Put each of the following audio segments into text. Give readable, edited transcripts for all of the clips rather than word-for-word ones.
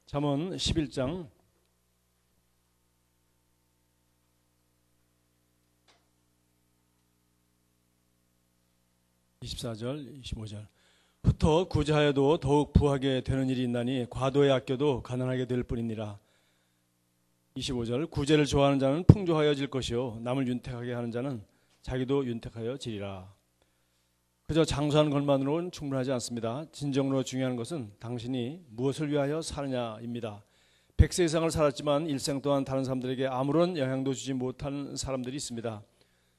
잠언 11장 24절 25절. 흩어 구제하여도 더욱 부하게 되는 일이 있나니 과도에 아껴도 가난하게 될 뿐이니라. 25절. 구제를 좋아하는 자는 풍조하여질 것이요 남을 윤택하게 하는 자는 자기도 윤택하여 지리라. 그저 장수하는 것만으로는 충분하지 않습니다. 진정으로 중요한 것은 당신이 무엇을 위하여 사느냐입니다. 100세 이상을 살았지만 일생 동안 다른 사람들에게 아무런 영향도 주지 못한 사람들이 있습니다.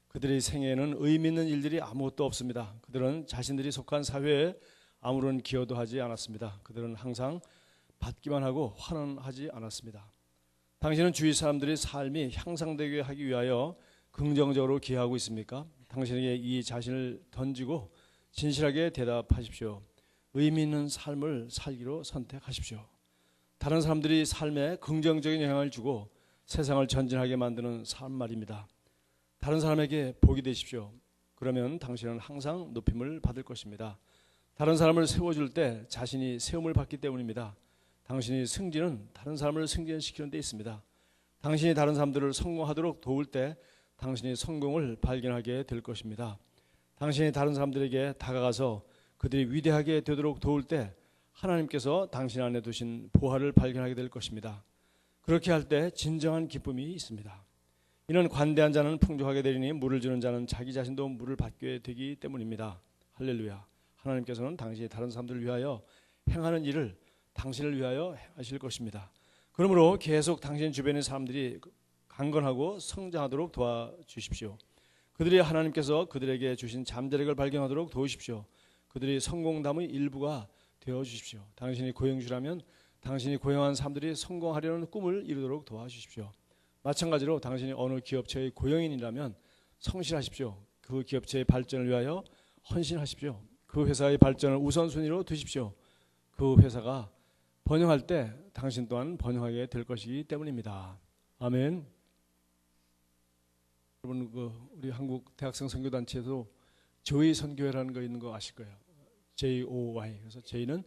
그들의 생애에는 의미 있는 일들이 아무것도 없습니다. 그들은 자신들이 속한 사회에 아무런 기여도 하지 않았습니다. 그들은 항상 받기만 하고 환원하지 않았습니다. 당신은 주위 사람들의 삶이 향상되게 하기 위하여 긍정적으로 기여하고 있습니까? 당신에게 이 자신을 던지고 진실하게 대답하십시오. 의미 있는 삶을 살기로 선택하십시오. 다른 사람들이 삶에 긍정적인 영향을 주고 세상을 전진하게 만드는 삶 말입니다. 다른 사람에게 복이 되십시오. 그러면 당신은 항상 높임을 받을 것입니다. 다른 사람을 세워줄 때 자신이 세움을 받기 때문입니다. 당신의 승진은 다른 사람을 승진시키는 데 있습니다. 당신이 다른 사람들을 성공하도록 도울 때 당신이 성공을 발견하게 될 것입니다. 당신이 다른 사람들에게 다가가서 그들이 위대하게 되도록 도울 때 하나님께서 당신 안에 두신 보화를 발견하게 될 것입니다. 그렇게 할 때 진정한 기쁨이 있습니다. 이는 관대한 자는 풍족하게 되리니 물을 주는 자는 자기 자신도 물을 받게 되기 때문입니다. 할렐루야. 하나님께서는 당신이 다른 사람들을 위하여 행하는 일을 당신을 위하여 하실 것입니다. 그러므로 계속 당신 주변의 사람들이 강건하고 성장하도록 도와주십시오. 그들이 하나님께서 그들에게 주신 잠재력을 발견하도록 도우십시오. 그들이 성공담의 일부가 되어주십시오. 당신이 고용주라면 당신이 고용한 사람들이 성공하려는 꿈을 이루도록 도와주십시오. 마찬가지로 당신이 어느 기업체의 고용인이라면 성실하십시오. 그 기업체의 발전을 위하여 헌신하십시오. 그 회사의 발전을 우선순위로 두십시오. 그 회사가 번영할 때 당신 또한 번영하게 될 것이기 때문입니다. 아멘. 여러분, 우리 한국 대학생 선교단체에도 조이 선교회라는 거 있는 거 아실 거예요. JOY. 그래서 J는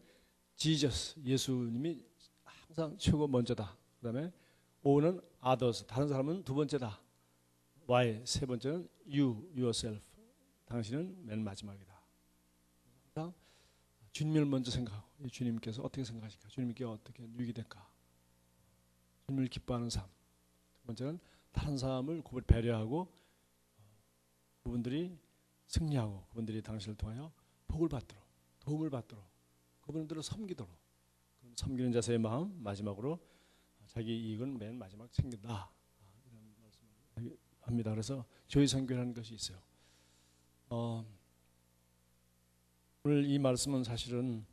Jesus, 예수님이 항상 최고 먼저다. 그 다음에 O는 others, 다른 사람은 두 번째다. Y, 세 번째는 you, yourself, 당신은 맨 마지막이다. 항상 주님을 먼저 생각하고 주님께서 어떻게 생각하실까? 주님께 어떻게 유익될까? 주님을 기뻐하는 삶. 두 번째는 다른 사람을 배려하고 그분들이 승리하고 그분들이 당신을 통하여 복을 받도록 도움을 받도록 그분들을 섬기도록 섬기는 자세의 마음. 마지막으로 자기 이익은 맨 마지막 챙긴다. 이런 말씀을 합니다. 그래서 조의 선교라는 것이 있어요. 오늘 이 말씀은 사실은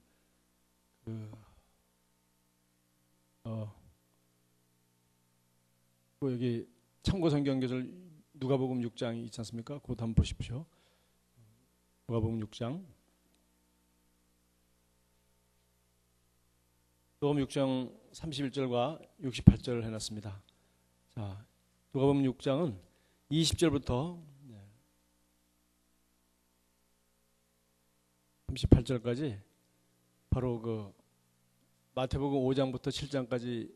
여기 참고 성경 구절 누가복음 6장이 있지 않습니까? 그것 한번 보십시오. 누가복음 6장. 누가복음 6장 31절과 68절을 해놨습니다. 자, 누가복음 6장은 20절부터 38절까지 바로 마태복음 5장부터 7장까지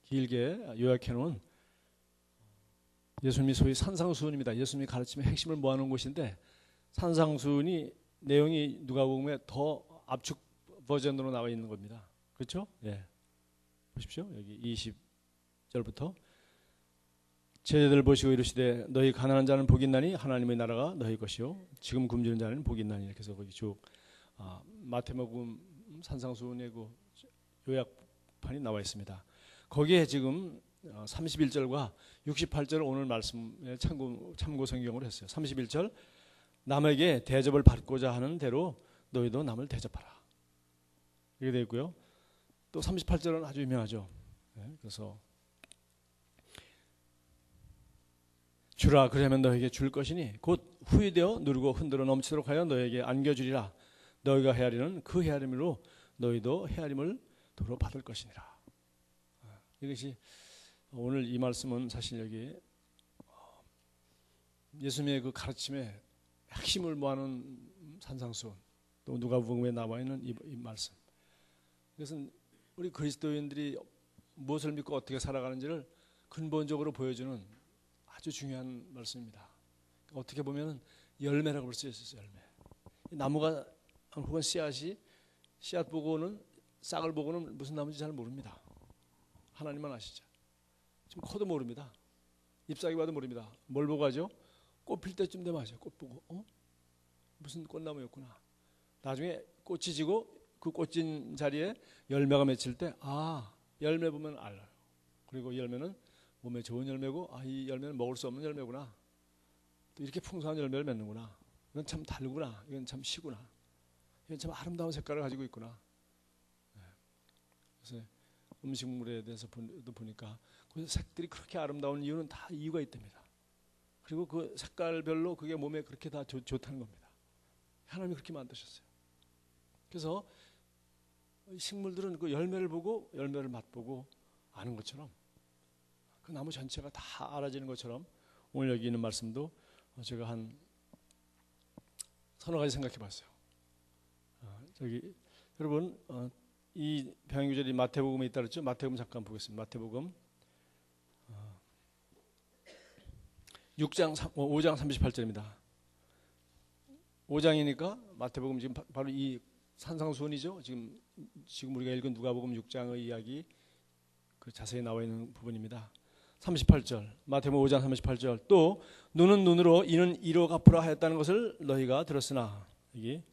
길게 요약해 놓은 예수님이 소위 산상수훈입니다. 예수님이 가르침의 핵심을 모아놓은 곳인데 산상수훈이 내용이 누가복음에 더 압축 버전으로 나와 있는 겁니다. 그렇죠? 예. 보십시오. 여기 20절부터 제자들 보시고 이르시되 너희 가난한 자는 복이 있나니 하나님의 나라가 너희 것이요 지금 굶주린 자는 복이 있나니. 이렇게 해서 거기 쭉 마태복음 산상수훈의 그 요약판이 나와 있습니다. 거기에 지금 31절과 68절을 오늘 말씀에 참고 성경으로 했어요. 31절 남에게 대접을 받고자 하는 대로 너희도 남을 대접하라. 이렇게 되어 있고요. 또 38절은 아주 유명하죠. 그래서 주라 그러면 너에게 줄 것이니 곧 후이되어 누르고 흔들어 넘치도록 하여 너에게 안겨주리라. 너희가 헤아리는 그 헤아림으로 너희도 헤아림을 도로 받을 것이니라. 이것이 오늘 이 말씀은 사실 여기 예수님의 그 가르침의 핵심을 모아놓은 산상수훈 또 누가복음에 나와 있는 이 말씀. 이것은 우리 그리스도인들이 무엇을 믿고 어떻게 살아가는지를 근본적으로 보여주는 아주 중요한 말씀입니다. 어떻게 보면 열매라고 볼 수 있어요. 열매. 나무가 혹은 씨앗 보고는 싹을 보고는 무슨 나무인지 잘 모릅니다. 하나님만 아시죠. 지금 커도 모릅니다. 잎사귀 봐도 모릅니다. 뭘 보고 하죠? 꽃 필 때쯤 되면 아죠. 꽃 보고 무슨 꽃나무였구나. 나중에 꽃이 지고 그 꽃진 자리에 열매가 맺힐 때 열매 보면 알아요. 그리고 열매는 몸에 좋은 열매고 이 열매는 먹을 수 없는 열매구나. 또 이렇게 풍성한 열매를 맺는구나. 이건 참 달구나. 이건 참 시구나. 이건 참 아름다운 색깔을 가지고 있구나. 그래서 음식물에 대해서 보니까 그 색들이 그렇게 아름다운 이유는 다 이유가 있답니다. 그리고 그 색깔별로 그게 몸에 그렇게 다 좋다는 겁니다. 하나님이 그렇게 만드셨어요. 그래서 식물들은 그 열매를 보고 열매를 맛보고 아는 것처럼 그 나무 전체가 다 알아지는 것처럼 오늘 여기 있는 말씀도 제가 한 서너 가지 생각해 봤어요. 여러분 이 평행규절이 마태복음에 있다 그랬죠? 마태복음 잠깐 보겠습니다. 마태복음 5장 38절입니다. 5장이니까 마태복음 지금 바로 이 산상수훈이죠. 지금 우리가 읽은 누가복음 6장의 이야기 그 자세히 나와 있는 부분입니다. 38절 마태복음 5장 38절 또 눈은 눈으로 이는 이로 갚으라 하였다는 것을 너희가 들었으나 여기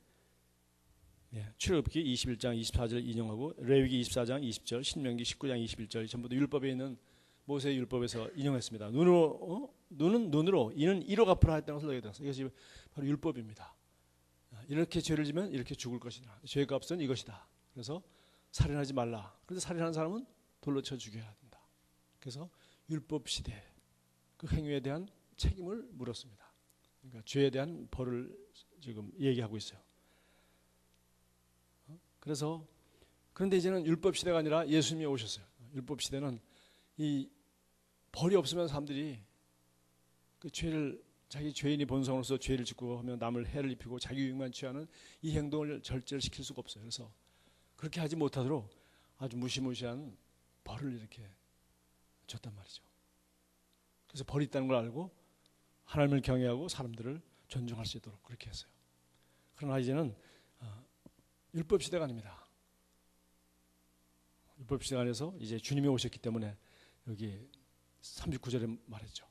출애굽기 21장 24절 인용하고 레위기 24장 20절 신명기 19장 21절 전부 다 율법에 있는 모세의 율법에서 인용했습니다. 눈은 눈으로 이는 이로 갚으라 했다는 것을 너희가 들었으나 이것이 바로 율법입니다. 이렇게 죄를 지면 이렇게 죽을 것이다. 죄의 값은 이것이다. 그래서 살인하지 말라. 그런데 살인하는 사람은 돌로 쳐 죽여야 된다. 그래서 율법 시대 그 행위에 대한 책임을 물었습니다. 그러니까 죄에 대한 벌을 지금 얘기하고 있어요. 그런데 이제는 율법 시대가 아니라 예수님이 오셨어요. 율법 시대는 이 벌이 없으면 사람들이 그 죄를 자기 죄인이 본성으로서 죄를 짓고 하면 남을 해를 입히고 자기 유익만 취하는 이 행동을 절제시킬 수가 없어요. 그래서 그렇게 하지 못하도록 아주 무시무시한 벌을 이렇게 줬단 말이죠. 그래서 벌이 있다는 걸 알고 하나님을 경외하고 사람들을 존중할 수 있도록 그렇게 했어요. 그러나 이제는 율법 시대가 아닙니다. 율법 시대 안에서 이제 주님이 오셨기 때문에 여기 39절에 말했죠.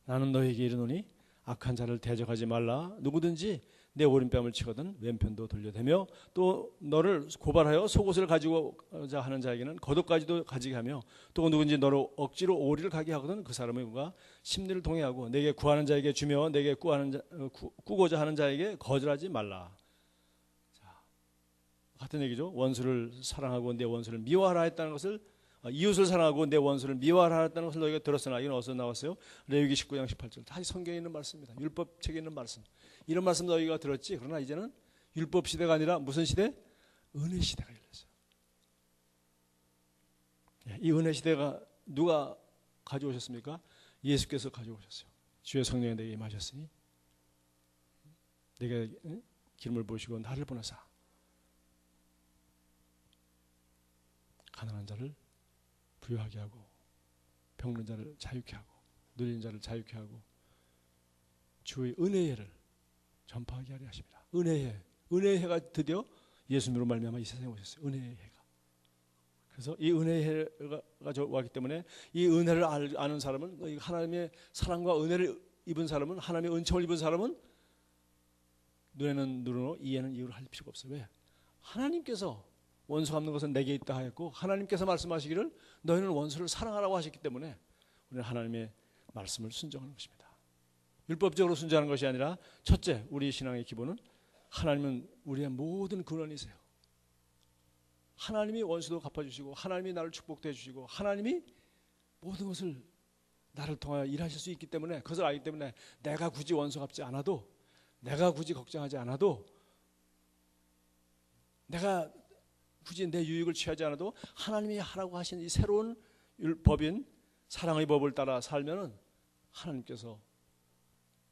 나는 너에게 이르노니 악한 자를 대적하지 말라. 누구든지 내 오른뺨을 치거든 왼편도 돌려대며 또 너를 고발하여 속옷을 가지고자 하는 자에게는 겉옷까지도 가지게 하며 또 누구든지 너를 억지로 오리를 가게 하거든 그 사람과 심리를 동의하고 내게 구하는 자에게 주며 내게 꾸고자 하는 자에게 거절하지 말라. 자, 같은 얘기죠. 원수를 사랑하고 내 원수를 미워하라 했다는 것을 이웃을 사랑하고 내 원수를 미워하라 했다는 것을 너희가 들었으나 이건 어디서 나왔어요? 레위기 19장 18절 다 성경에 있는 말씀입니다. 율법책에 있는 말씀. 이런 말씀 너희가 들었지. 그러나 이제는 율법 시대가 아니라 무슨 시대? 은혜 시대가 열렸어요. 이 은혜 시대가 누가 가져오셨습니까? 예수께서 가져오셨어요. 주의 성령이 내게 임하셨으니 내게 기름을 부으시고 나를 보내사 가난한 자를 부유하게 하고 병든 자를 자유케 하고 눌린 자를 자유케 하고 주의 은혜의 해를 전파하게 하려 하십니다. 은혜의 해가 드디어 예수님으로 말미암아 이 세상에 오셨어요. 은혜의 해가. 그래서 이 은혜의 해가 왔기 때문에 이 은혜를 아는 사람은 하나님의 사랑과 은혜를 입은 사람은 하나님의 은총을 입은 사람은 눈에는 눈으로 이해는 이유를 할 필요가 없어요. 왜? 하나님께서 원수 갚는 것은 내게 있다 하였고 하나님께서 말씀하시기를 너희는 원수를 사랑하라고 하셨기 때문에 우리는 하나님의 말씀을 순종하는 것입니다. 율법적으로 순종하는 것이 아니라 첫째 우리 신앙의 기본은 하나님은 우리의 모든 근원이세요. 하나님이 원수도 갚아주시고 하나님이 나를 축복도 해주시고 하나님이 모든 것을 나를 통하여 일하실 수 있기 때문에 그것을 알기 때문에 내가 굳이 원수 갚지 않아도 내가 굳이 걱정하지 않아도 내가 굳이 내 유익을 취하지 않아도 하나님이 하라고 하신 이 새로운 법인 사랑의 법을 따라 살면은 하나님께서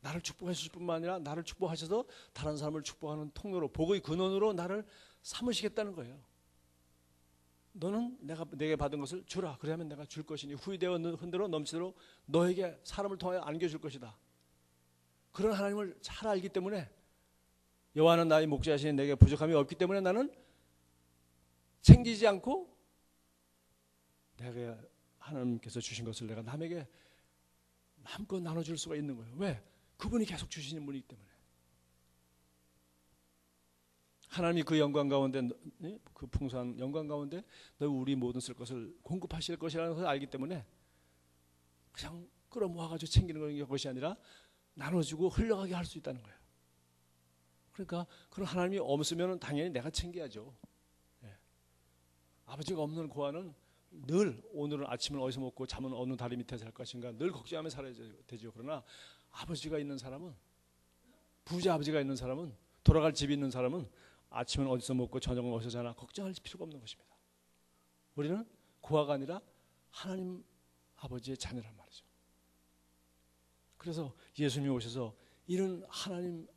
나를 축복해 주실 뿐만 아니라 나를 축복하셔서 다른 사람을 축복하는 통로로 복의 근원으로 나를 삼으시겠다는 거예요. 너는 내게 받은 것을 주라. 그러면 내가 줄 것이니 후이되어 흔들어 넘치도록 너에게 사람을 통하여 안겨줄 것이다. 그런 하나님을 잘 알기 때문에 여호와는 나의 목자이시니 내게 부족함이 없기 때문에 나는 챙기지 않고 내가 하나님께서 주신 것을 내가 남에게 마음껏 나눠줄 수가 있는 거예요. 왜? 그분이 계속 주시는 분이기 때문에. 하나님이 그 영광 가운데, 그 풍성한 영광 가운데 너 우리 모든 쓸 것을 공급하실 것이라는 것을 알기 때문에 그냥 끌어모아가지고 챙기는 것이 아니라 나눠주고 흘러가게 할 수 있다는 거예요. 그러니까 그런 하나님이 없으면 당연히 내가 챙겨야죠. 예. 아버지가 없는 고아는 늘 오늘은 아침을 어디서 먹고 잠은 어느 다리 밑에서 잘 것인가 늘 걱정하며 살아야 되죠. 그러나 아버지가 있는 사람은, 부자 아버지가 있는 사람은, 돌아갈 집이 있는 사람은 아침은 어디서 먹고 저녁은 어디서 자나 걱정할 필요가 없는 것입니다. 우리는 고아가 아니라 하나님 아버지의 자녀란 말이죠. 그래서 예수님이 오셔서 이런 하나님의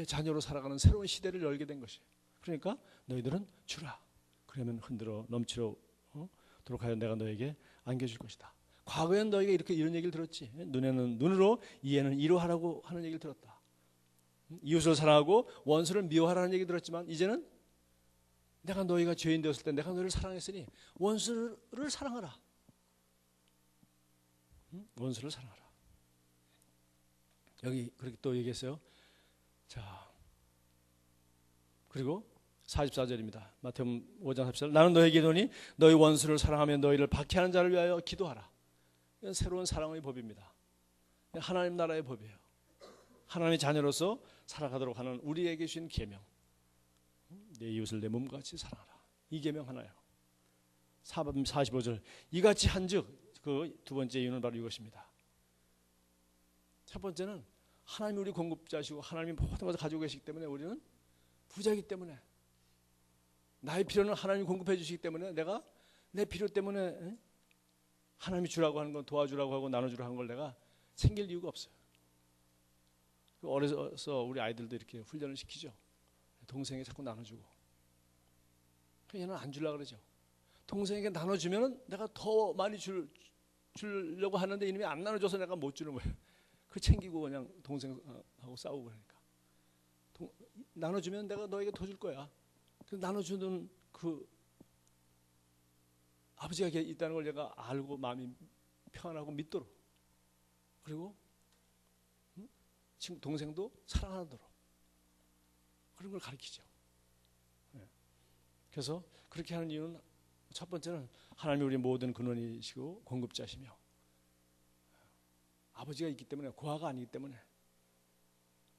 자녀로 살아가는 새로운 시대를 열게 된 것이에요. 그러니까 너희들은 주라. 그러면 흔들어 넘치도록 하여 내가 너에게 안겨줄 것이다. 과거에는 너희가 이런 얘기를 들었지. 눈에는 눈으로, 이에는 이로 하라고 하는 얘기를 들었다. 이웃을 사랑하고 원수를 미워하라는 얘기 들었지만 이제는 내가 너희가 죄인 되었을 때 내가 너희를 사랑했으니 원수를 사랑하라. 원수를 사랑하라. 여기 그렇게 또 얘기했어요. 자, 그리고 44절입니다. 마태복음 5장 44절. 나는 너에게 이르노니 너희 원수를 사랑하며 너희를 박해하는 자를 위하여 기도하라. 이건 새로운 사랑의 법입니다. 하나님 나라의 법이에요. 하나님의 자녀로서 살아가도록 하는 우리에게 주신 계명. 내 이웃을 내 몸같이 사랑하라. 이 계명 하나예요. 45절. 이같이 한즉, 그 두 번째 이유는 바로 이것입니다. 첫 번째는 하나님이 우리 공급자시고 하나님이 모든 것을 가지고 계시기 때문에 우리는 부자이기 때문에 나의 필요는 하나님이 공급해 주시기 때문에 내가 내 필요 때문에 하나님이 주라고 하는 건 도와주라고 하고 나눠주라고 하는 걸 내가 챙길 이유가 없어요. 어려서 우리 아이들도 이렇게 훈련을 시키죠. 동생에게 자꾸 나눠주고. 얘는 안 주려고 그러죠. 동생에게 나눠주면 내가 더 많이 주려고 하는데 이놈이 안 나눠줘서 내가 못 주는 거예요. 그 챙기고 그냥 동생하고 싸우고 그러니까. 나눠주면 내가 너에게 더 줄 거야. 나눠주는 그 아버지가 있다는 걸 내가 알고 마음이 평안하고 믿도록, 그리고 친구 동생도 사랑하도록 그런 걸 가르치죠. 그래서 그렇게 하는 이유는 첫 번째는 하나님이 우리 모든 근원이시고 공급자시며 아버지가 있기 때문에, 고아가 아니기 때문에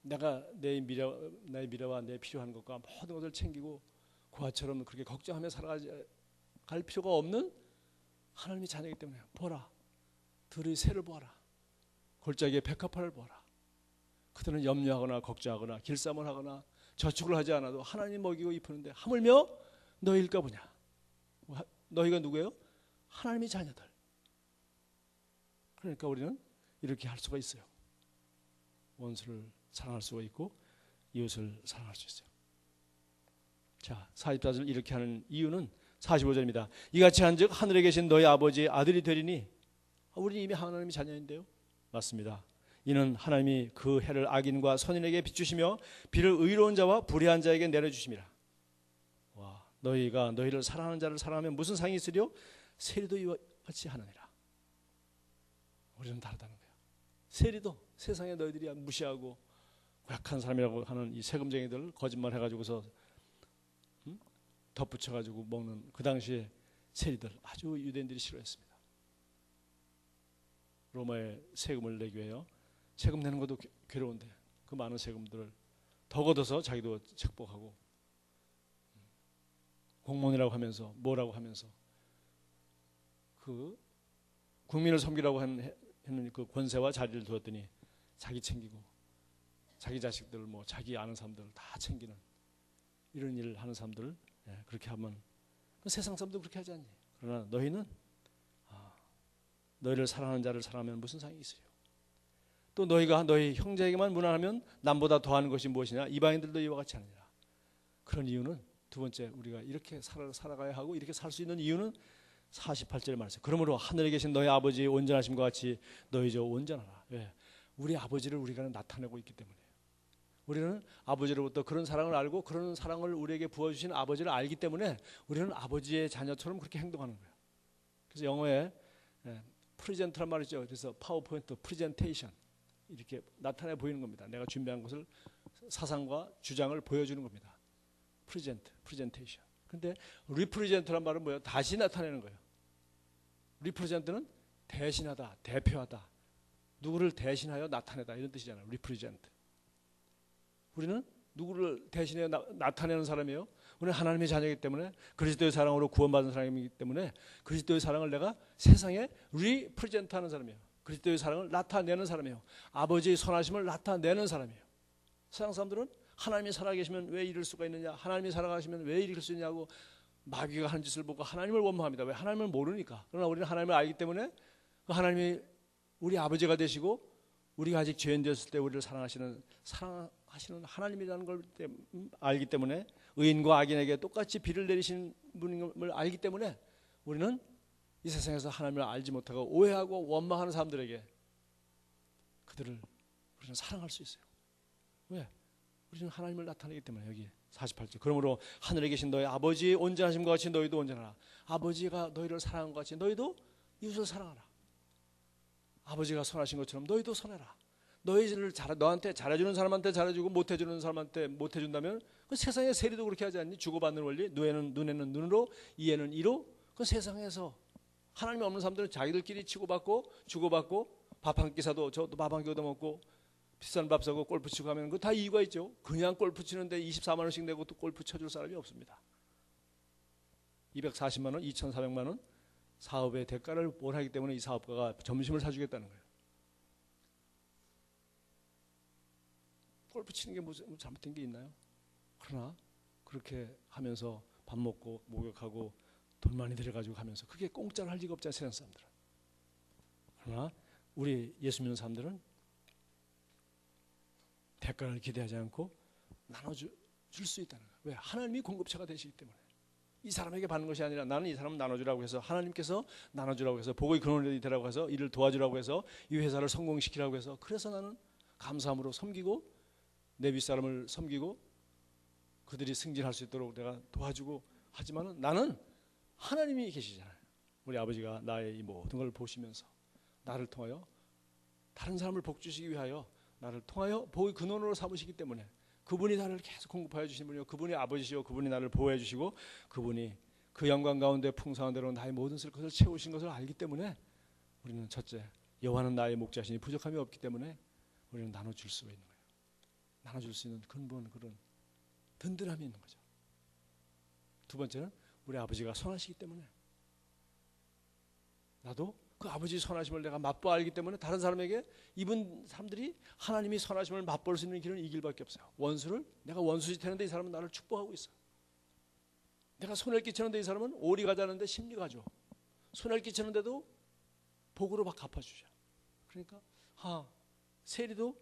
내가 나의 미래와 내 필요한 것과 모든 것을 챙기고 고아처럼 그렇게 걱정하며 살아갈 필요가 없는 하나님의 자녀이기 때문에 보라, 들의 새를 보아라, 골짜기의 백합화를 보아라. 그들은 염려하거나 걱정하거나 길쌈을 하거나 저축을 하지 않아도 하나님 먹이고 입히는데 하물며 너희일까 보냐. 너희가 누구예요? 하나님의 자녀들. 그러니까 우리는 이렇게 할 수가 있어요. 원수를 사랑할 수가 있고 이웃을 사랑할 수 있어요. 자, 44절 이렇게 하는 이유는 45절입니다. 이같이 한즉 하늘에 계신 너희 아버지의 아들이 되리니. 우리 이미 하나님의 자녀인데요. 맞습니다. 이는 하나님이 그 해를 악인과 선인에게 비추시며 비를 의로운 자와 불의한 자에게 내려주심이라. 와, 너희가 너희를 사랑하는 자를 사랑하면 무슨 상이 있으리요? 세리도 이와 같이 하느니라. 우리는 다르다는 거예요. 세리도 세상에 너희들이 무시하고 약한 사람이라고 하는 이 세금쟁이들 거짓말 해가지고서 덧붙여가지고 먹는 그 당시에 세리들 아주 유대인들이 싫어했습니다. 로마에 세금을 내기 위해요. 세금 내는 것도 괴로운데 그 많은 세금들을 더 걷어서 자기도 착복하고 공무원이라고 하면서 뭐라고 하면서 그 국민을 섬기라고 하는 그 권세와 자리를 두었더니 자기 챙기고 자기 자식들 뭐 자기 아는 사람들 다 챙기는 이런 일을 하는 사람들, 그렇게 하면 세상 사람도 그렇게 하지 않니? 그러나 너희는 너희를 사랑하는 자를 사랑하면 무슨 상이 있으리요? 또 너희가 너희 형제에게만 무난하면 남보다 더하는 것이 무엇이냐? 이방인들도 이와 같이 하느니라. 그런 이유는 두 번째, 우리가 이렇게 살아가야 하고 이렇게 살 수 있는 이유는 48절에 말했어요. 그러므로 하늘에 계신 너희 아버지의 온전하심과 같이 너희도 온전하라. 왜? 우리 아버지를 우리가 나타내고 있기 때문에. 우리는 아버지로부터 그런 사랑을 알고 그런 사랑을 우리에게 부어주신 아버지를 알기 때문에 우리는 아버지의 자녀처럼 그렇게 행동하는 거예요. 그래서 영어에 프레젠트란 말이죠. 그래서 파워포인트 프레젠테이션 이렇게 나타내 보이는 겁니다. 내가 준비한 것을 사상과 주장을 보여주는 겁니다. 프레젠테이션. 근데 리프레젠트란 말은 뭐예요? 다시 나타내는 거예요. 리프레젠트는 대신하다, 대표하다, 누구를 대신하여 나타내다 이런 뜻이잖아요. 리프레젠트. 우리는 누구를 대신해 나타내는 사람이에요. 우리는 하나님의 자녀이기 때문에 그리스도의 사랑으로 구원받은 사람이기 때문에 그리스도의 사랑을 내가 세상에 리프레젠트하는 사람이에요. 그리스도의 사랑을 나타내는 사람이에요. 아버지의 선하심을 나타내는 사람이에요. 세상 사람들은 하나님이 살아계시면 왜 이럴 수가 있느냐, 하나님이 살아가시면 왜 이럴 수 있냐고 마귀가 하는 짓을 보고 하나님을 원망합니다. 왜? 하나님을 모르니까. 그러나 우리는 하나님을 알기 때문에 그 하나님이 우리 아버지가 되시고 우리가 아직 죄인 되었을 때 우리를 사랑하시는 하나님이라는 걸 알기 때문에 의인과 악인에게 똑같이 비를 내리시는 분임을 알기 때문에 우리는 이 세상에서 하나님을 알지 못하고 오해하고 원망하는 사람들에게 그들을 우리는 사랑할 수 있어요. 왜? 우리는 하나님을 나타내기 때문에. 여기 48절. 그러므로 하늘에 계신 너희 아버지의 온전하심과 같이 너희도 온전하라. 아버지가 너희를 사랑한 것 같이 너희도 이웃을 사랑하라. 아버지가 선하신 것처럼 너희도 선해라. 너희를 너한테 잘해주는 사람한테 잘해주고 못해주는 사람한테 못해준다면 그 세상의 세리도 그렇게 하지 않니? 주고받는 원리. 눈에는 눈으로, 이에는 이로. 그 세상에서 하나님이 없는 사람들은 자기들끼리 치고받고 주고받고 밥 한 끼 사도 저도 밥 한 끼 얻어먹고 비싼 밥 사고 골프 치고 하면 그 다 이유가 있죠. 그냥 골프 치는데 24만 원씩 내고 또 골프 쳐줄 사람이 없습니다. 240만 원, 2,400만 원 사업의 대가를 원하기 때문에 이 사업가가 점심을 사주겠다는 거예요. 골프 치는 게 뭐 잘못된 게 있나요? 그러나 그렇게 하면서 밥 먹고 목욕하고 돈 많이 들여가지고 가면서 그게 공짜로 할 리가 없잖아요. 세상 사람들은. 그러나 우리 예수 믿는 사람들은 대가를 기대하지 않고 나눠줄 수 있다는 거예요. 왜? 하나님이 공급처가 되시기 때문에. 이 사람에게 받는 것이 아니라 나는 이 사람 나눠주라고 해서 하나님께서 나눠주라고 해서 복의 근원이 되라고 해서 이를 도와주라고 해서 이 회사를 성공시키라고 해서 그래서 나는 감사함으로 섬기고 내 윗사람을 섬기고 그들이 승진할 수 있도록 내가 도와주고 하지만은 나는 하나님이 계시잖아요. 우리 아버지가 나의 이 모든 걸 보시면서 나를 통하여 다른 사람을 복 주시기 위하여 나를 통하여 복의 근원으로 삼으시기 때문에 그분이 나를 계속 공급하여 주신 분이요 그분이 아버지시요 그분이 나를 보호해 주시고 그분이 그 영광 가운데 풍성한 대로 나의 모든 것을 채우신 것을 알기 때문에 우리는 첫째 여호와는 나의 목자시니 부족함이 없기 때문에 우리는 나눠줄 수가 있는 거예요. 나눠줄 수 있는 근본 그런 든든함이 있는 거죠. 두 번째는 우리 아버지가 선하시기 때문에 나도 그 아버지의 선하심을 내가 맛보 알기 때문에 다른 사람에게 이분 사람들이 하나님이 선하심을 맛볼 수 있는 길은 이 길밖에 없어요. 원수를 내가 원수짓 하는데 이 사람은 나를 축복하고 있어요. 내가 손해를 끼치는데 이 사람은 오리 가자는데 심리 가죠. 손해를 끼치는데도 복으로 막 갚아주죠. 그러니까 세리도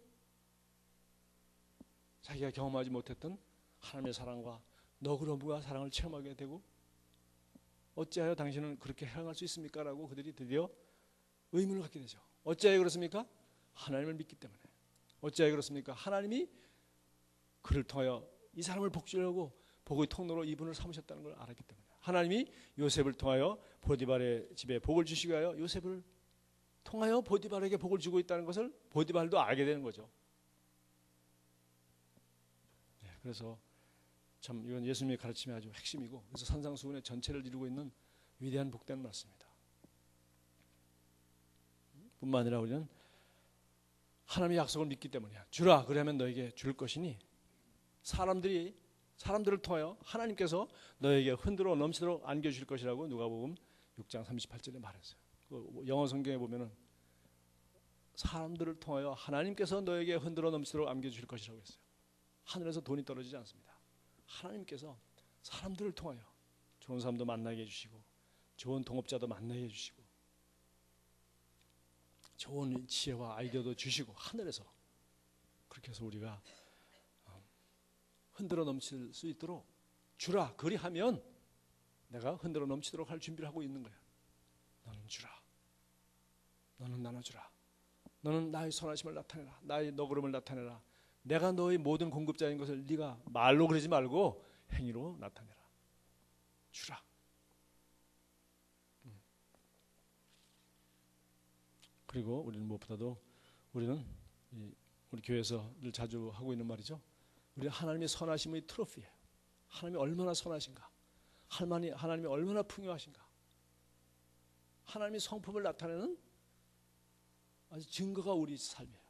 자기가 경험하지 못했던 하나님의 사랑과 너그러움과 사랑을 체험하게 되고 어찌하여 당신은 그렇게 행할 수 있습니까? 라고 그들이 드디어 의문을 갖게 되죠. 어찌하여 그렇습니까? 하나님을 믿기 때문에. 어찌하여 그렇습니까? 하나님이 그를 통하여 이 사람을 복주려고 복의 통로로 이분을 삼으셨다는 걸 알았기 때문에. 하나님이 요셉을 통하여 보디발의 집에 복을 주시기 위하여 요셉을 통하여 보디발에게 복을 주고 있다는 것을 보디발도 알게 되는 거죠. 그래서 참 이건 예수님의 가르침의 아주 핵심이고 그래서 산상수훈의 전체를 이루고 있는 위대한 복된 말씀입니다. 뿐만 아니라 우리는 하나님의 약속을 믿기 때문이야. 주라 그러면 너에게 줄 것이니 사람들을 통하여 하나님께서 너에게 흔들어 넘치도록 안겨주실 것이라고 누가복음 6장 38절에 말했어요. 영어 성경에 보면은 사람들을 통하여 하나님께서 너에게 흔들어 넘치도록 안겨주실 것이라고 했어요. 하늘에서 돈이 떨어지지 않습니다. 하나님께서 사람들을 통하여 좋은 사람도 만나게 해주시고 좋은 동업자도 만나게 해주시고 좋은 지혜와 아이디어도 주시고 하늘에서 그렇게 해서 우리가 흔들어 넘칠 수 있도록 주라. 그리하면 내가 흔들어 넘치도록 할 준비를 하고 있는 거야. 너는 주라. 너는 나눠주라. 너는 나의 선하심을 나타내라. 나의 너그름을 나타내라. 내가 너의 모든 공급자인 것을 네가 말로 그러지 말고 행위로 나타내라. 주라. 그리고 우리는 무엇보다도 우리는 우리 교회에서 늘 자주 하고 있는 말이죠. 우리는 하나님의 선하심의 트로피예요. 하나님이 얼마나 선하신가, 하나님이 얼마나 풍요하신가, 하나님의 성품을 나타내는 아주 증거가 우리 삶이에요.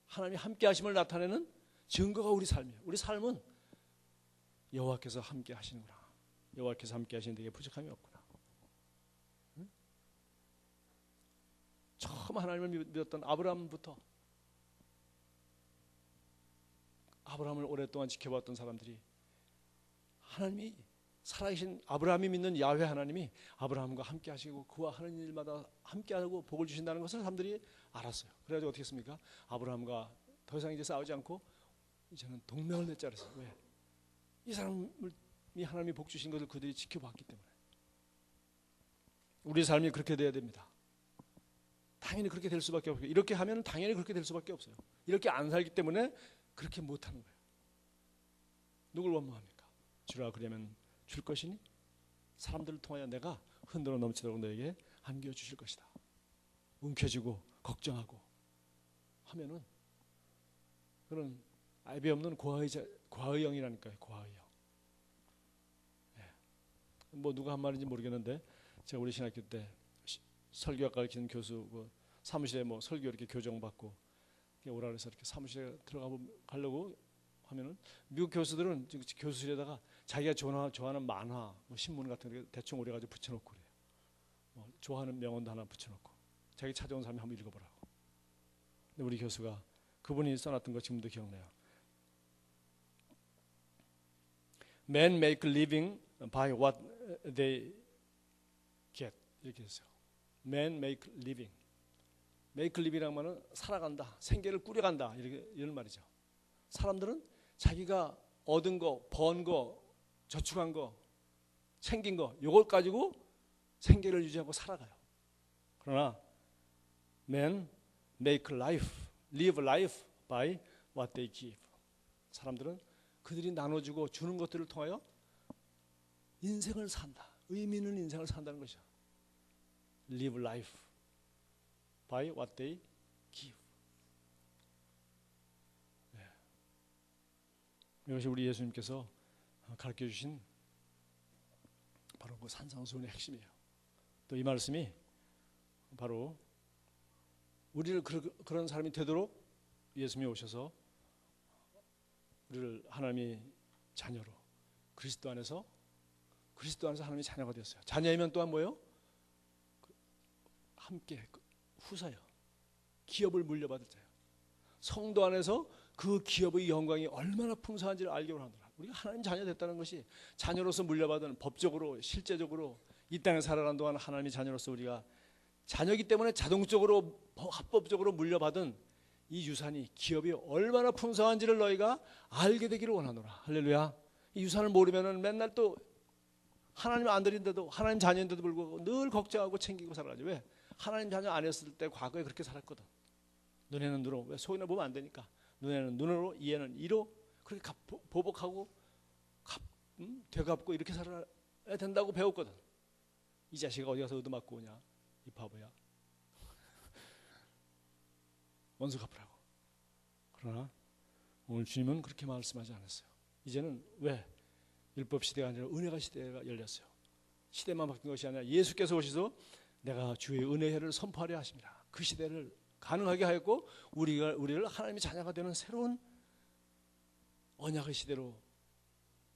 하나님이 함께하심을 나타내는 증거가 우리 삶이에요. 우리 삶은 여호와께서 함께하시는구나, 여호와께서 함께하시는 데에 부족함이 없구나. 응? 처음 하나님을 믿었던 아브라함부터 아브라함을 오랫동안 지켜봤던 사람들이 하나님이 살아계신 아브라함이 믿는 야훼 하나님이 아브라함과 함께 하시고 그와 하는 일마다 함께 하고 복을 주신다는 것을 사람들이 알았어요. 그래가지고 어떻게 했습니까? 아브라함과 더 이상 이제 싸우지 않고 이제는 동맹을 맺자 그랬어요. 왜? 이 사람이 하나님이 복 주신 것을 그들이 지켜봤기 때문에. 우리 삶이 그렇게 돼야 됩니다. 당연히 그렇게 될 수밖에 없어요. 이렇게 하면 당연히 그렇게 될 수밖에 없어요. 이렇게 안 살기 때문에 그렇게 못하는 거예요. 누굴 원망합니까? 주라 그러면 줄 것이니 사람들을 통하여 내가 흔들어 넘치도록 너에게 안겨 주실 것이다. 움켜쥐고 걱정하고 하면은 그런 아이비 없는 과의 영이라니까요. 과의 영. 네. 뭐 누가 한 말인지 모르겠는데 제가 우리 신학교 때 설교학 가르치는 교수 그 사무실에 뭐 설교 이렇게 교정받고 오라 그래서 이렇게 사무실에 가려고 하면은 미국 교수들은 교수실에다가 자기가 좋아하는 만화, 뭐 신문 같은 거 대충 오래가지고 붙여놓고 그래요. 뭐 좋아하는 명언도 하나 붙여놓고 자기 찾아온 사람이 한번 읽어보라고. 근데 우리 교수가 그분이 써놨던 거 지금도 기억나요. Men make living by what they get 이렇게 했어요. Men make living. make living이라는 말은 살아간다, 생계를 꾸려간다 이런 말이죠. 사람들은 자기가 얻은 거, 번 거, 저축한 거, 챙긴 거 이걸 가지고 생계를 유지하고 살아가요. 그러나 men make life, live life by what they give. 사람들은 그들이 나눠주고 주는 것들을 통하여 인생을 산다. 의미 있는 인생을 산다는 것이죠. live life by what they give. 네. 이것이 우리 예수님께서 가르쳐 주신 바로 그 산상수훈의 핵심이에요. 또 이 말씀이 바로 우리를 그런 사람이 되도록 예수님이 오셔서 우리를 하나님의 자녀로 그리스도 안에서 하나님의 자녀가 되었어요. 자녀이면 또한 뭐예요? 함께 후사요. 기업을 물려받을 자요. 성도 안에서 그 기업의 영광이 얼마나 풍성한지를 알게 원하노라. 우리가 하나님 자녀 됐다는 것이 자녀로서 물려받은 법적으로 실제적으로 이 땅에 살아가는 동안 하나님의 자녀로서 우리가 자녀이기 때문에 자동적으로 합법적으로 물려받은 이 유산이 기업이 얼마나 풍성한지를 너희가 알게 되기를 원하노라. 할렐루야. 이 유산을 모르면은 맨날 또 하나님 안 드린데도 하나님 자녀인데도 불구하고 늘 걱정하고 챙기고 살아가죠. 왜? 하나님 자녀 아니었을 때 과거에 그렇게 살았거든. 눈에는 눈으로, 왜 속이나 보면 안 되니까. 눈에는 눈으로, 이에는 이로 그렇게 보복하고 되갚고 이렇게 살아야 된다고 배웠거든. 이 자식아 어디 가서 얻어맞고 오냐, 이 바보야. 원수 갚으라고. 그러나 오늘 주님은 그렇게 말씀하지 않았어요. 이제는 왜? 율법 시대가 아니라 은혜가 시대가 열렸어요. 시대만 바뀐 것이 아니라 예수께서 오셔서 내가 주의 은혜를 선포하려 하십니다. 그 시대를 가능하게 하였고 우리를 하나님의 자녀가 되는 새로운 언약의 시대로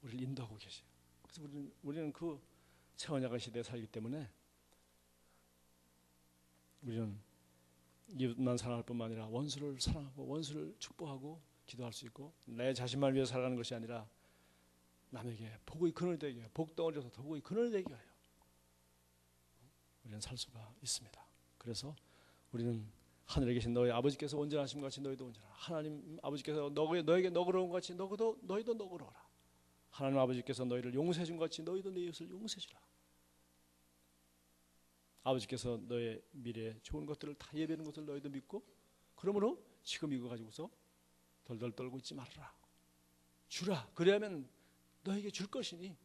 우리를 인도하고 계세요. 그래서 우리는 그 새 언약의 시대에 살기 때문에 우리는 이웃만 사랑할 뿐만 아니라 원수를 사랑하고 원수를 축복하고 기도할 수 있고 내 자신만 위해 살아가는 것이 아니라 남에게 복의 근원이 되게 해요. 복덩어리에서 복의 근원이 되게 해요. 우리는 살 수가 있습니다. 그래서 우리는 하늘에 계신 너희 아버지께서 온전하신 것 같이 너희도 온전하라. 하나님 아버지께서 너에게 너그러운 것 같이 너희도 너그러워라. 하나님 아버지께서 너희를 용서해 준 것 같이 너희도 내 이웃을 용서해 주라. 아버지께서 너의 미래에 좋은 것들을 다 예배하는 것을 너희도 믿고, 그러므로 지금 이거 가지고서 덜덜 떨고 있지 말아라. 주라. 그래야면 너에게 줄 것이니.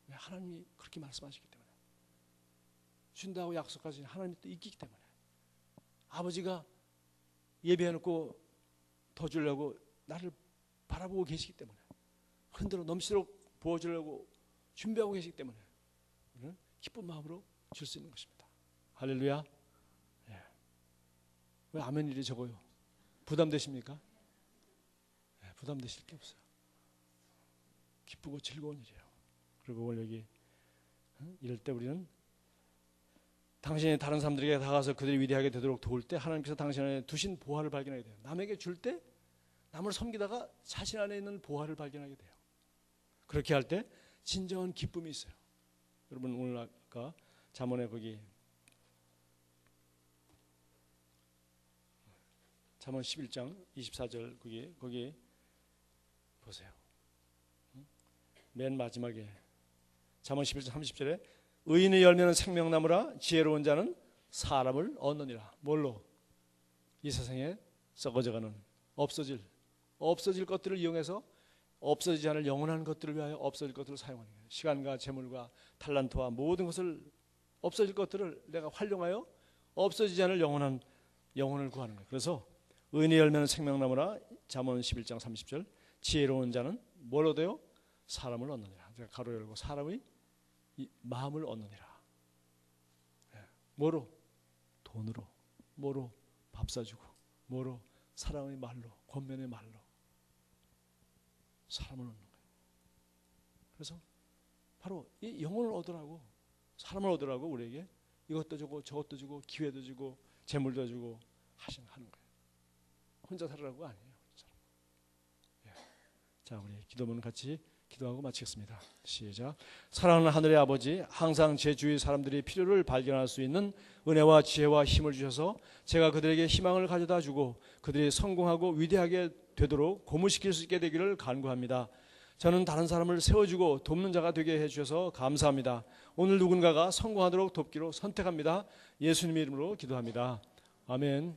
하나님이 그렇게 말씀하시기 때문에, 준다고 약속하신 하나님이 또 있기 때문에, 아버지가 예배해놓고 더 주려고 나를 바라보고 계시기 때문에, 흔들어 넘치도록 부어주려고 준비하고 계시기 때문에 우리는 기쁜 마음으로 줄 수 있는 것입니다. 할렐루야. 예. 왜 아멘 일이 적어요? 부담되십니까? 예, 부담되실 게 없어요. 기쁘고 즐거운 일이에요. 그리고 오늘 여기 이럴 때 우리는 당신이 다른 사람들에게 다가가서 그들이 위대하게 되도록 도울 때 하나님께서 당신 안에 두신 보화를 발견하게 돼요. 남에게 줄 때 남을 섬기다가 자신 안에 있는 보화를 발견하게 돼요. 그렇게 할 때 진정한 기쁨이 있어요. 여러분 오늘 아까 잠언에 거기 잠언 11장 24절 거기 보세요. 맨 마지막에 잠언 11장 30절에 의인의 열매는 생명나무라 지혜로운 자는 사람을 얻느니라. 뭘로? 이 세상에 썩어져가는 없어질 것들을 이용해서 없어지지 않을 영원한 것들을 위하여 없어질 것들을 사용하는 거예요. 시간과 재물과 탈란트와 모든 것을 없어질 것들을 내가 활용하여 없어지지 않을 영혼을 구하는 거예요. 그래서 의인의 열매는 생명나무라 잠언 11장 30절 지혜로운 자는 뭘 얻어요? 사람을 얻느니라. 가로 열고 사람의 이 마음을 얻느니라. 뭐로? 돈으로. 뭐로? 밥 사주고. 뭐로? 사랑의 말로, 권면의 말로 사람을 얻는 거예요. 그래서 바로 이 영혼을 얻으라고, 사람을 얻으라고 우리에게 이것도 주고 저것도 주고 기회도 주고 재물도 주고 하는 거예요. 혼자 살으라고 아니에요. 예. 자, 우리 기도문 같이 기도하고 마치겠습니다. 시작. 사랑하는 하늘의 아버지, 항상 제 주위 사람들이 필요를 발견할 수 있는 은혜와 지혜와 힘을 주셔서 제가 그들에게 희망을 가져다 주고 그들이 성공하고 위대하게 되도록 고무시킬 수 있게 되기를 간구합니다. 저는 다른 사람을 세워주고 돕는 자가 되게 해주셔서 감사합니다. 오늘 누군가가 성공하도록 돕기로 선택합니다. 예수님의 이름으로 기도합니다. 아멘.